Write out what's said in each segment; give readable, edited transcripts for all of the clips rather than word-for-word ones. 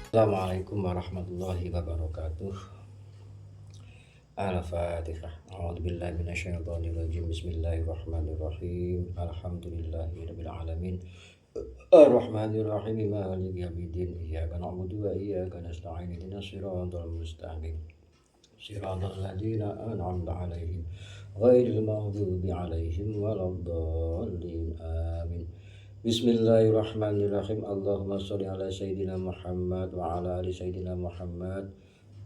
Assalamualaikum warahmatullahi wabarakatuh. Al-Fatihah. A'udzubillahi minasyaitonirrajim. Bismillahirrahmanirrahim. Alhamdulillahirabbil alamin. Ar-Rahmanirrahim. Maliki yaumiddin. Iyyaka na'budu wa iyyaka nasta'in. Ihdinas siratal mustaqim. Siratal ladzina an'amta 'alaihim ghairil maghdubi 'alaihim waladdallin. Amin. Bismillahirrahmanirrahim. Allahumma sholli ala sayyidina Muhammad wa ala ali sayyidina Muhammad.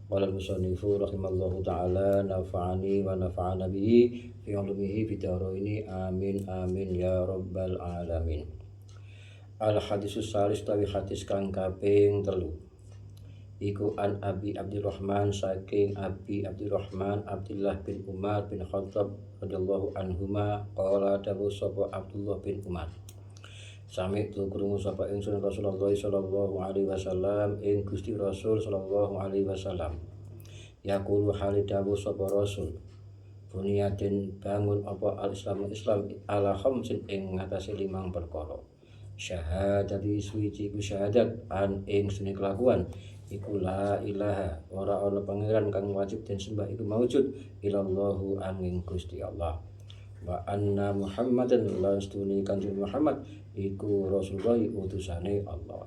Qala al-musannifu rahimallahu ta'ala nafa'ani wa nafa'ana bihi fi 'ulumihi fi daraini amin amin ya rabbal alamin. Al hadisus salis tawi hadis kang kaping 3. Iku an Abi Abdurrahman saking Abi Abdurrahman Abdullah bin Umar bin Khattab radhiyallahu anhuma qala dawu sapa Abdullah bin Umar. Sami tu krungu sapa ingsun Rasulullah sallallahu alaihi wasallam ing Gusti Rasul sallallahu alaihi wasallam. Yaqulu halidawu sapa Rasul. Bunyatin bangun apa al-Islam Islam ala khamsin ing ngatasi 5 perkara. Syahadati suci ku syahadat an ing suni kelakuan iku la ilaha ora ana pangeran kang wajib den sembah iku maujud ilallahu angin Gusti Allah. Wa anna Muhammadan lan stuni Kanjeng Muhammad iku Rasulullah utusane Allah.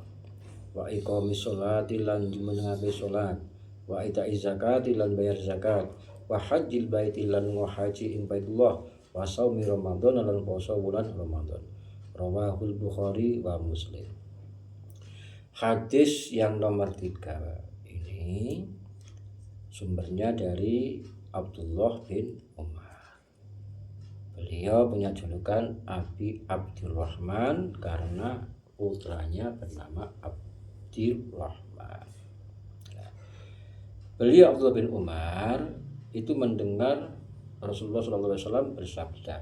Wa iqamis sholati lan jumenengake salat, wa ita'iz zakati lan bayar zakat, wa hajjil baiti lan haji ing Baitullah, wa shaumi Ramadan lan puasa bulan Ramadan. Rawahul Bukhari wa Muslim. Hadis yang nomor 3 ini sumbernya dari Abdullah bin Umar. Beliau punya julukan Abi Abdurrahman karena putranya bernama Abdurrahman. Beliau Abdullah bin Umar itu mendengar Rasulullah SAW bersabda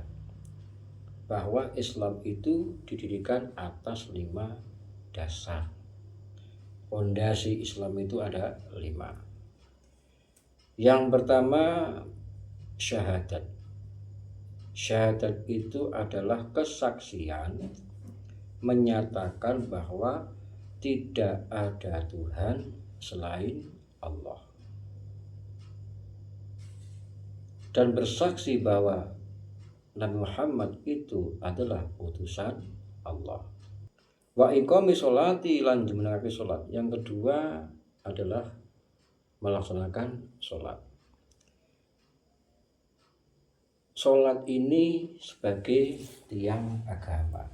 bahwa Islam itu didirikan atas 5 dasar. Fondasi Islam itu ada 5. Yang pertama syahadat. Syahadat itu adalah kesaksian menyatakan bahwa tidak ada Tuhan selain Allah. Dan bersaksi bahwa Nabi Muhammad itu adalah utusan Allah. Wa iqamis sholati lan jumenengake salat. Yang kedua adalah melaksanakan salat. Salat ini sebagai tiang agama.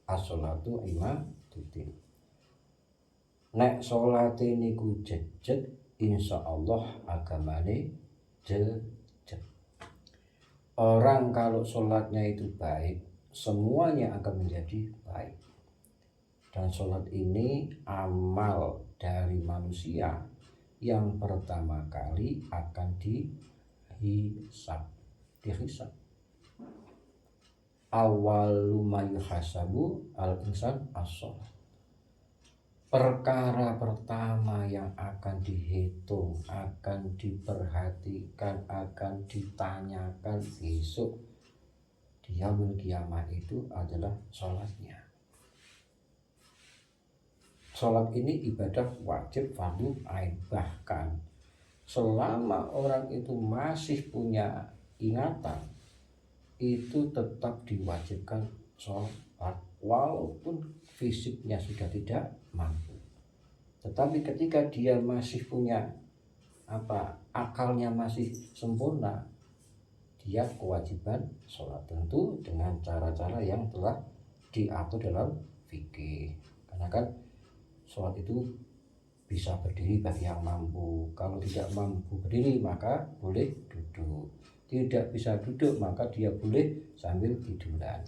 As-sholatu imaduddin. Nek salate niku jejet, insyaallah agamane jejet. Orang kalau sholatnya itu baik, semuanya akan menjadi baik. Dan sholat ini amal dari manusia yang pertama kali akan dihisab. Awwalu ma yuhasabu al-insan as-sholat. Perkara pertama yang akan dihitung, akan diperhatikan, akan ditanyakan besok di yaumul kiamah itu adalah sholatnya. Sholat ini ibadah wajib fardu ain, bahkan selama orang itu masih punya ingatan itu tetap diwajibkan sholat walaupun fisiknya sudah tidak mampu. Tetapi ketika dia masih punya akalnya masih sempurna, dia kewajiban sholat, tentu dengan cara-cara yang telah diatur dalam fikih. Karena kan sholat itu bisa berdiri bagi yang mampu. Kalau tidak mampu berdiri maka boleh duduk. Tidak bisa duduk maka dia boleh sambil tiduran.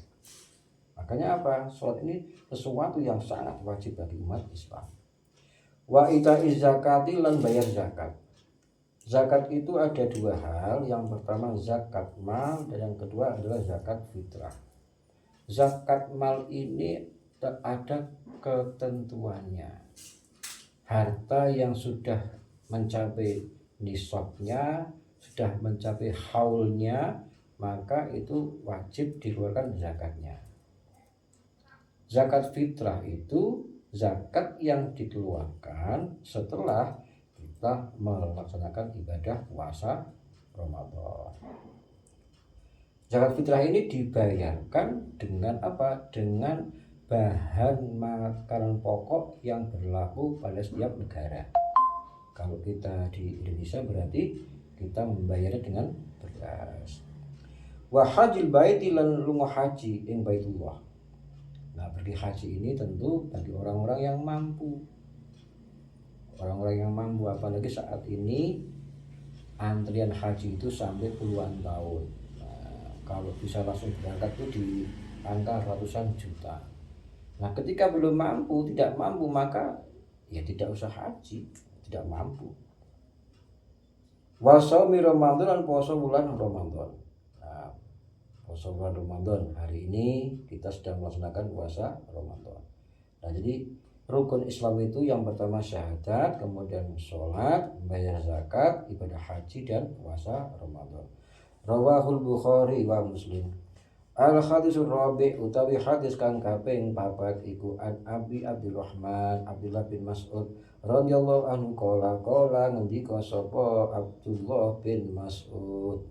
Makanya apa? Sholat ini sesuatu yang sangat wajib bagi umat Islam. Wa ita'iz zakati lan bayar zakat. Zakat itu ada 2 hal. Yang pertama zakat mal dan yang kedua adalah zakat fitrah. Zakat mal ini ada ketentuannya. Harta yang sudah mencapai nisabnya, sudah mencapai haulnya, maka itu wajib dikeluarkan zakatnya. Zakat fitrah itu zakat yang dikeluarkan setelah kita melaksanakan ibadah puasa Ramadan. Zakat fitrah ini dibayarkan dengan apa? Dengan bahan makanan pokok yang berlaku pada setiap negara. Kalau kita di Indonesia berarti kita membayarnya dengan beras. Wa hajil baiti lan lunga haji ing Baitullah. Nah, pergi haji ini tentu bagi orang-orang yang mampu. Orang-orang yang mampu, apalagi saat ini antrian haji itu sampai puluhan tahun. Nah, kalau bisa langsung berangkat itu di angka ratusan juta. Nah, ketika belum mampu, tidak mampu, maka ya tidak usah haji, tidak mampu. Wa shaumi Ramadan dan puasa bulan Ramadan. Nah, puasa bulan Ramadan hari ini kita sedang melaksanakan puasa Ramadan. Nah, jadi rukun Islam itu yang pertama syahadat, kemudian sholat, bayar zakat, ibadah haji dan puasa Ramadan. Rawahul Bukhari wa Muslim. Al hadisur rabi' utawi hadis kang kaping 4 iku an Abi Abdurrahman Abdullah bin Mas'ud radhiyallahu anhu qala ngendika sapa Abdullah bin Mas'ud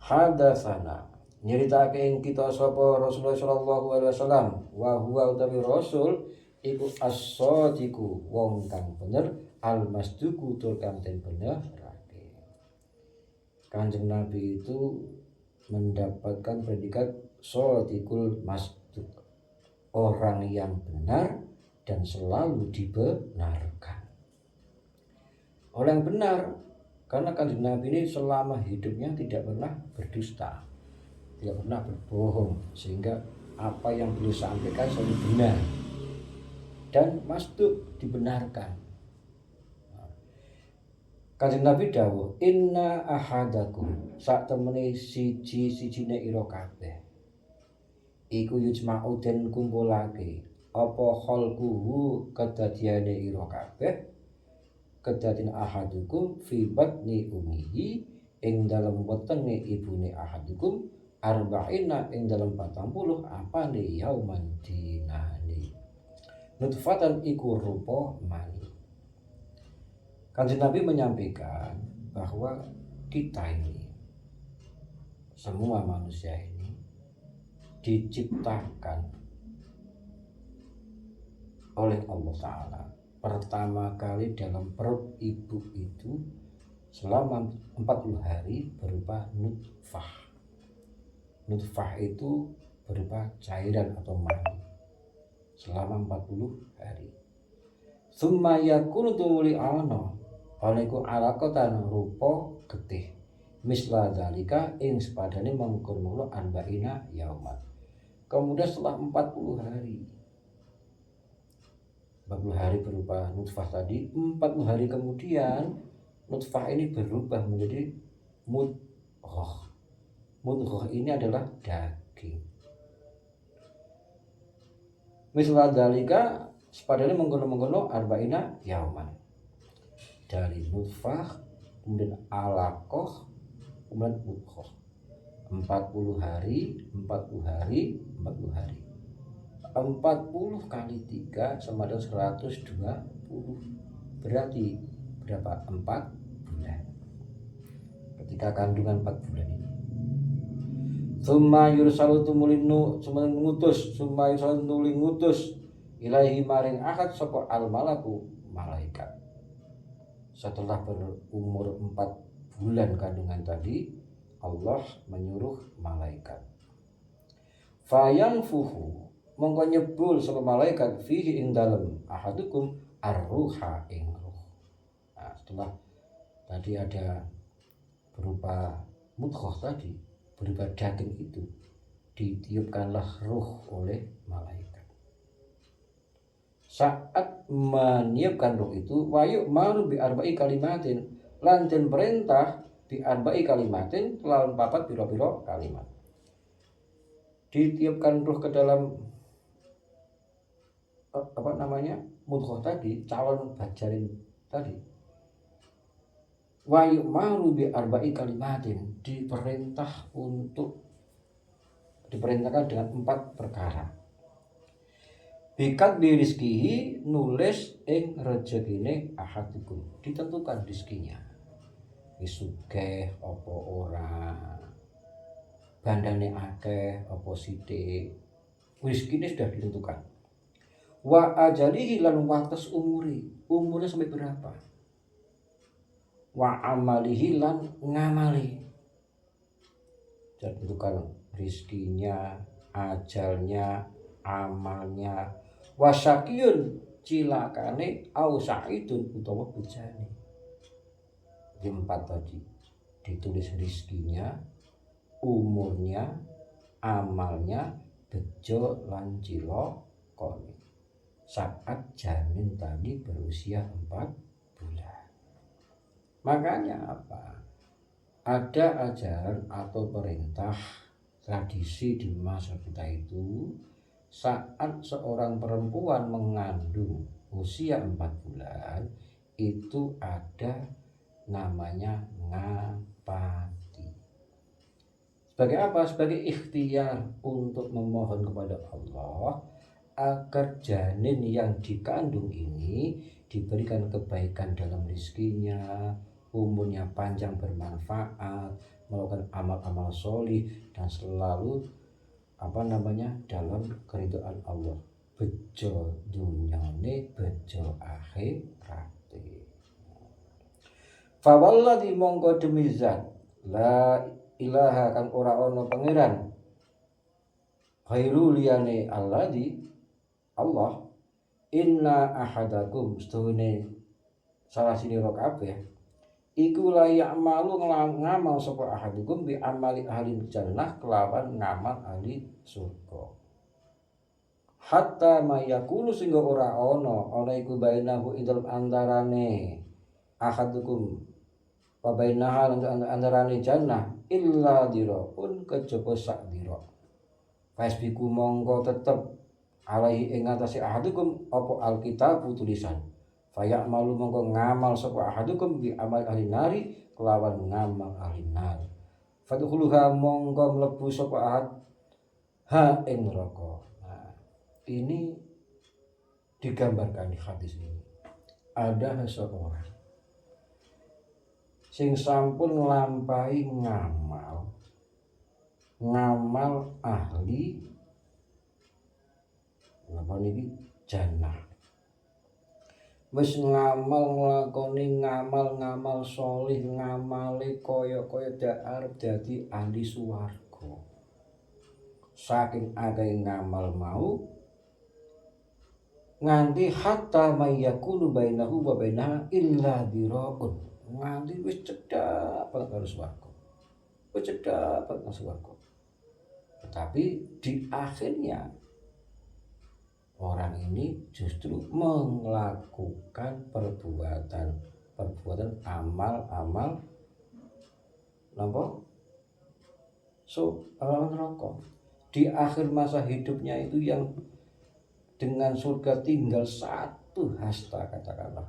hadatsana nyeritake ing kita sapa Rasulullah sallallahu alaihi wasallam wa huwa utawi rasul iku as-shadiqu wong kang bener al-masduqu tur kang den benerake. Kanjeng Nabi itu mendapatkan predikat shadiqul masduq, orang yang benar dan selalu dibenarkan. Orang yang benar karena Kanjeng Nabi ini selama hidupnya tidak pernah berdusta, tidak pernah berbohong, sehingga apa yang beliau sampaikan selalu benar dan masduq, dibenarkan. Kanjeng Nabi dawuh, inna ahadakum sak temene siji-sijine ira kabeh iku yujma'u den kumpulake apa khalquhu kedadiane ira kabeh kedadine ahadukum fi batni ummihi ing dalem wetenge ibune ahadukum arba'ina ing dalem 40 apane yauman dinani nutfatan iku rupa mani. Kanjeng Nabi menyampaikan bahwa kita ini semua manusia ini diciptakan oleh Allah Ta'ala pertama kali dalam perut ibu itu selama 40 hari berupa nutfah. Nutfah itu berupa cairan atau mani selama 40 hari. Summa yakunu tumuli ana oniku alaqatan rupa getih misla dalika ing sepadane mangkono arba'ina yauman. Kemudian setelah 40 hari berupa nutfah tadi, 40 hari kemudian nutfah ini berubah menjadi mudghah. Mudghah ini adalah daging. Misla dalika sepadane mangkono arba'ina yauman. Dari nutfah kemudian alaqah kemudian mudghah. 40 hari 40 40 kali 3 sama dengan 120, berarti berapa? 4 bulan. Ketika kandungan 4 bulan ini summa yursalu tumulinu ngutus ilahi maring akad sapa al malaku malaikat. Setelah berumur 4 bulan kandungan tadi, Allah menyuruh malaikat. Fayanfuhu mongko nyebul sapa malaikat fihi ing dalem ahadukum ar-ruha ing ruh. Nah, setelah tadi ada berupa mudghah tadi, berupa daging itu, ditiupkanlah ruh oleh malaikat. Saat meniupkan ruh itu wayu maru bi arba'i kalimatin lan den perintah bi arba'i kalimatin lawan 4 pira-pira kalimat. Ditiupkan ruh ke dalam mudghah tadi, calon bajarin tadi. Wayu maru bi arba'i kalimatin diperintahkan dengan 4 perkara. Bikat bi rizkihi nulis ing rezekine ahadukum, ditentukan rizkinya. Wis sugih apa ora, bandane akeh apa sithik, rizkine sudah ditentukan. Wa ajalihi lan wates umurnya sampai berapa. Wa amalihi lan ngamali, ditentukan rizkinya, ajalnya, amalnya. Wasyakiyun cilakane au sa'idun utawa bejane. Empat tadi ditulis rizkinya, umurnya, amalnya, bejo lan cilakane saat janin tadi berusia 4 bulan. Makanya apa? Ada ajaran atau perintah tradisi di masa kita itu, saat seorang perempuan mengandung usia 4 bulan itu ada namanya ngapati. Sebagai apa? Sebagai ikhtiar untuk memohon kepada Allah agar janin yang dikandung ini diberikan kebaikan dalam rizkinya, umurnya panjang bermanfaat, melakukan amal-amal solih dan selalu dalam keridhaan Allah. Bejo dunyane, bejo akhirate. Fa walladzi mongko demi zat la ilaha kang ora ana pangeran khairu liyane alladzi Allah, inna ahadakum stune salah sira kabeh iku la ya'malu ngamal sapa ahadukum bi amali ahli jannah kelawan ngamal ahli surga. Hatta mayakulu sehingga ora ana iku bainahu idal antarane ahadukum wa bainaha antarane jannah illa diraun kejaba sak dira. Fasbiku mongko tetep alaihi ing atase ahadukum apa alkitab tulisan. Fayak malu mongko ngamal sapa ahadukum bi amal ahli nari kelawan ngamal ahli nari. Fadkhuluha mongko mlebu sapa ahad ha ing neraka. Nah, ini digambarkan di hadis ini. Ada seseorang sing sampun nglampahi ngamal ahli napa niki jannah. Wis ngamal nglakoni ngamal solih, ngamale kaya arep dadi ahli swarga. Saking akeh ngamal mau nganti hatta mayyakulu bainahu wa bainaha illa diraun. Nganti wis cedhak banget karo swarga. Wis cedhak banget karo swarga. Tetapi di akhirnya orang ini justru melakukan perbuatan amal neraka. Di akhir masa hidupnya itu yang dengan surga tinggal satu hasta, katakanlah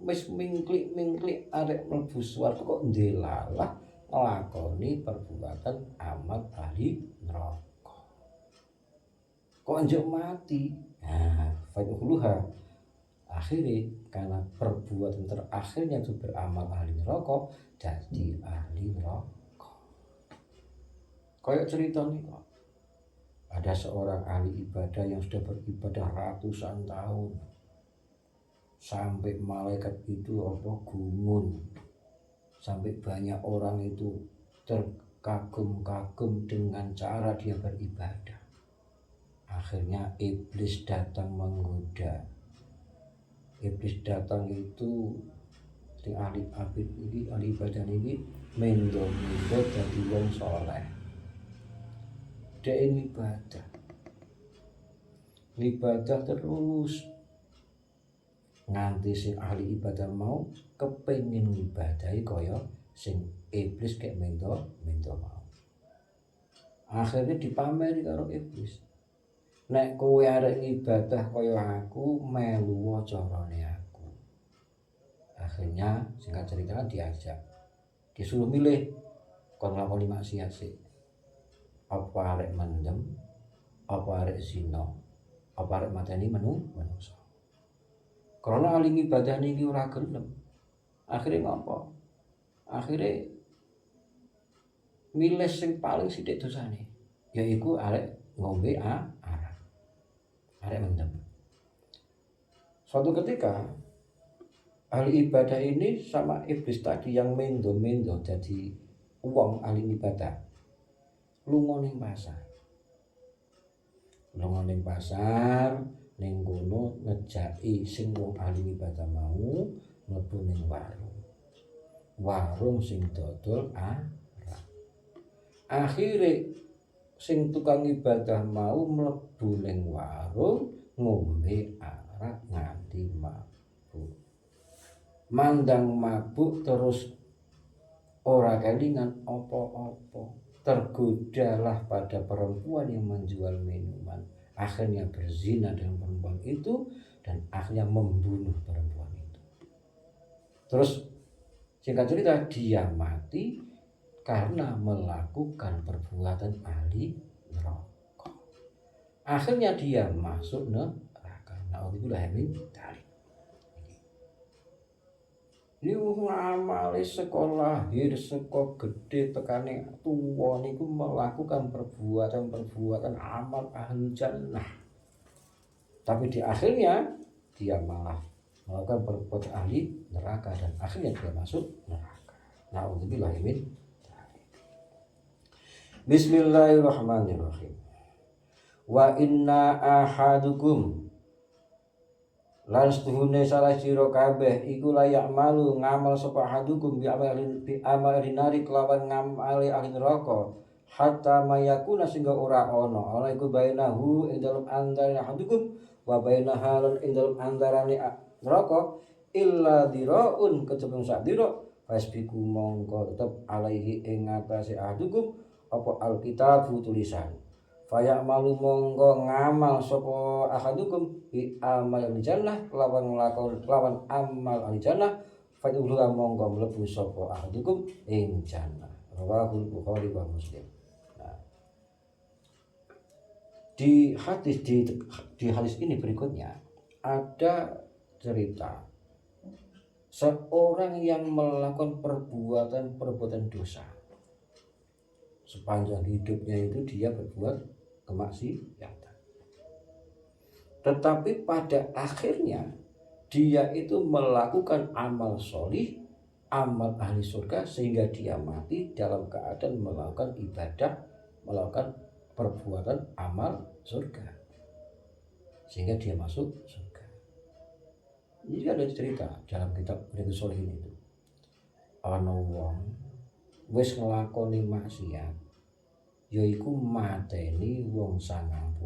wis mingklik arek mlebu swarga kok ndelalah nglakoni perbuatan amal ahli neraka. Kok njuk mati. Nah, fadkhuluha akhirnya karena perbuatan terakhirnya itu beramal ahli neraka jadi ahli neraka. Kayak cerita nih kok. Ada seorang ahli ibadah yang sudah beribadah ratusan tahun. Sampai malaikat itu gumun. Sampai banyak orang itu terkagum-kagum dengan cara dia beribadah. Akhirnya iblis datang menggoda. Iblis datang itu ahli ibadah ini mendo dadi wong saleh. Dia ibadah terus nganti sing ahli ibadah mau kepengin ngibadahi kaya sing iblis kayak mendo mau. Akhirnya dipameri karo iblis. Nek kowe arek ibadah kaya aku, melu carane aku. Akhirnya singkat cerita diajak. Disuruh milih kon nglakoni maksiat sik. Apa arek mendem, apa arek zina. apa arek mateni manungsa. Karena ahli ibadah niki ora gelem. Akhire ngopo? Akhire milih sing paling sithik dosane, yaiku arek ngombe arak. Arek mendem. Suatu ketika ahli ibadah ini sama iblis tadi yang mendo-mendo jadi wong ahli ibadah. Lunga ning pasar. Ning kono ngejaki sing wong ahli ibadah mau mlebu ning warung. Warung sing dodol arak. Akhire sing tukang ibadah mau mlebu ning warung ngombe arak nganti mabuk. Mandang mabuk terus ora kelingan apa-apa. Tergodalah pada perempuan yang menjual minuman. Akhirnya berzina dengan perempuan itu dan akhirnya membunuh perempuan itu. Terus singkat cerita dia mati karena melakukan perbuatan ahli neraka. Akhirnya dia masuk neraka. Nauzubillah min dzalik. Niku amale sekolah lahir saka gedhe tekane tuwa niku melakukan perbuatan amal ahli jannah. Tapi di akhirnya dia malah melakukan perbuatan ahli neraka dan akhirnya dia masuk neraka. Nauzubillah min dzalik. Bismillahirrahmanirrahim. Wa inna ahadukum lan setuhune salah sira kabeh iku layak malu ngamal sapa hadukum bi amali nari kelawan ngamali ahli neraka hatta mayakuna sehingga ora ana iku bainahu ing dalem antarané hadukum wa bainaha lan ing dalem antarané neraka illa diraun kecebung sak dira fasbiku mongko tetep alaihi ing ngatasé hadukum apa alkitab tulisan. Faya malu monggo ngamal sapa ahadukum bi amal jannah lawan amal jannah fayuhlu monggo mlebu sapa ahadukum ing jannah. Rawahul Bukhari wa Muslim. Nah, di hadis ini berikutnya ada cerita seorang yang melakukan perbuatan dosa. Sepanjang hidupnya itu dia berbuat kemaksiatan. Tetapi pada akhirnya dia itu melakukan amal solih, amal ahli surga sehingga dia mati dalam keadaan melakukan ibadah, melakukan perbuatan amal surga sehingga dia masuk surga. Ini ada cerita dalam kitab Riyadhus Shalihin itu. Ana wong wis nglakoni maksiat yaiku mateni wong 99.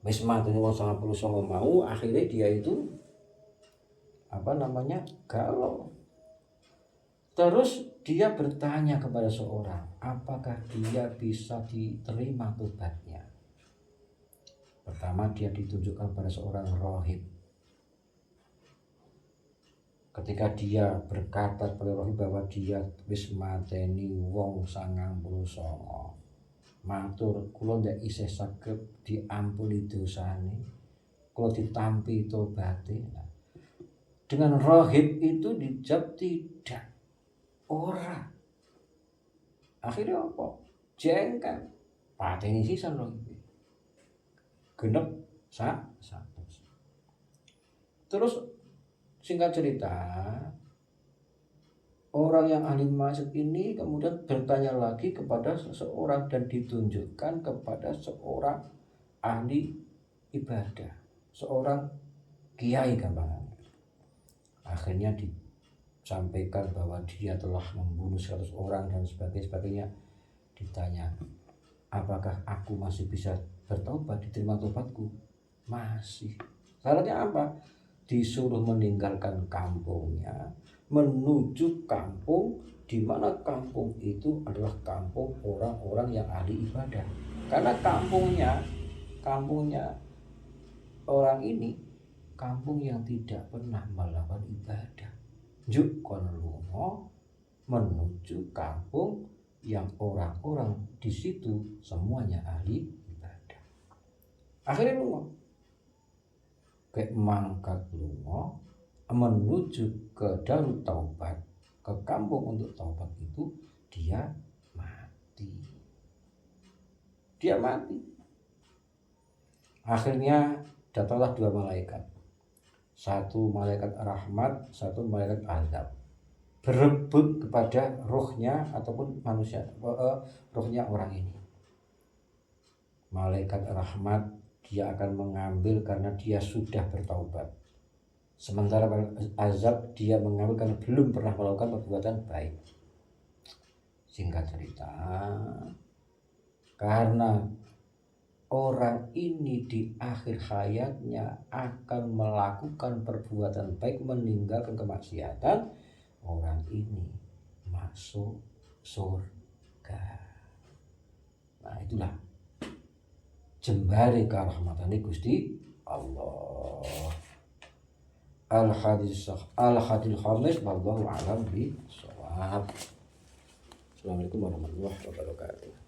Wis mateni wong 99 mau akhirnya dia itu galau. Terus dia bertanya kepada seorang, apakah dia bisa diterima tobatnya? Pertama dia ditunjukkan pada seorang rohib. Ketika dia berkata kepada rohib bahwa dia wis mateni wong 99, matur kula ndak isih saged diampuni dosane, kula ditampi tobaté. Dengan rohib itu dijawab tidak, ora. Akhirnya apa? Jengkel, pateni sisan rohib. Genep satu. Terus singkat cerita, orang yang ahli maksiat ini kemudian bertanya lagi kepada seseorang dan ditunjukkan kepada seorang ahli ibadah, seorang kiai gampangnya. Akhirnya disampaikan bahwa dia telah membunuh 100 orang dan sebagainya. Ditanya, apakah aku masih bisa bertobat, diterima tobatku? Masih. Syaratnya apa? Disuruh meninggalkan kampungnya menuju kampung di mana kampung itu adalah kampung orang-orang yang ahli ibadah. Karena kampungnya orang ini kampung yang tidak pernah melakukan ibadah. Juk kon lunga menuju kampung yang orang-orang di situ semuanya ahli ibadah. Akhirnya lunga. Kayak mangkat lunga menuju ke Darut Taubat, ke kampung untuk taubat itu dia mati. Dia mati. Akhirnya datanglah dua malaikat. Satu malaikat rahmat, satu malaikat azab. Berebut kepada rohnya ataupun manusia, rohnya orang ini. Malaikat rahmat dia akan mengambil karena dia sudah bertaubat. Sementara azab dia mengambil karena belum pernah melakukan perbuatan baik. Singkat cerita, karena orang ini di akhir hayatnya akan melakukan perbuatan baik, meninggalkan kemaksiatan, orang ini masuk surga. Nah itulah jembare karahmatan Gusti Allah. Al-hadis khamis, wallahu a'lam bishawab. Assalamualaikum warahmatullahi wabarakatuh.